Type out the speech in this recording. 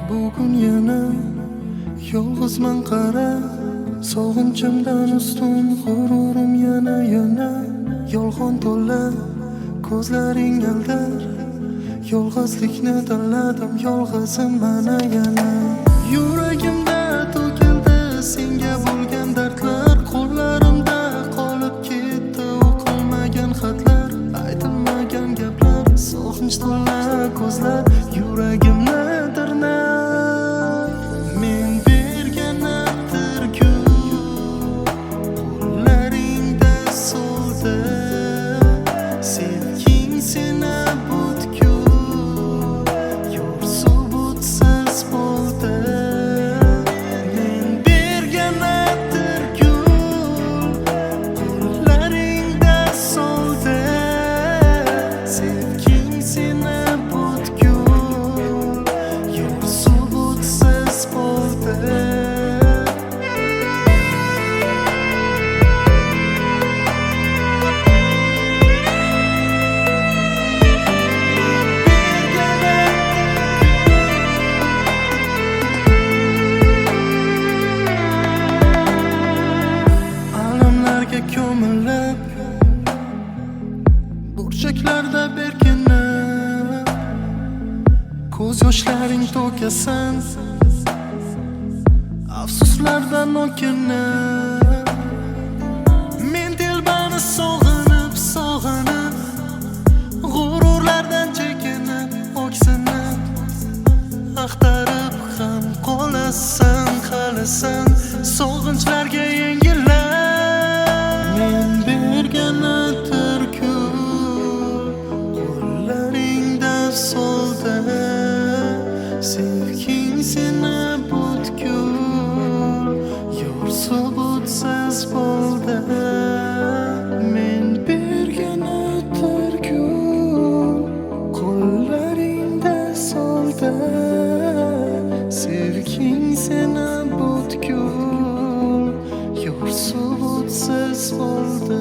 Bugun yana yolg'izman qara, sog'inchimdan ustun g'ururim yana yolg'on to'la ko'zlaring aldar. Yolg'izlikni tanladim, yolg'izim mana yana. Yuragimda to'kildi senga bo'lgan dardlar, qo'llarimda qolib ketdi o'qilmagan xatlar, aytilmagan gaplar, sog'inch to'la ko'zlar yuragimni tirnar. Men bergan atirgu qo'llaringda so'ldi, sevging seni butkul yo'rsu butsiz bo'ldi. Men bergan atirgu qo'llaringda so'ldi, sevging seni butkul yo'rsu butsiz bo'ldi. Alamlarga ko'milib, burchaklarda berkinib, ko'z yoshlaring to'kasan, afsuslardan o'kinib. Men telbani sog'inib, g'ururlardan chekinib, o'ksinib, axtarib ham qolasan, qalasan sog'inchlarga yengillab. Men bergan atirgu qo'llaringda so'ldi, sevging seni butkul yo'rsu butsiz bo'ldi. Men bergan atirgu qo'llaringda so'ldi, sevging seni butkul yo'rsu butsiz bo'ldi.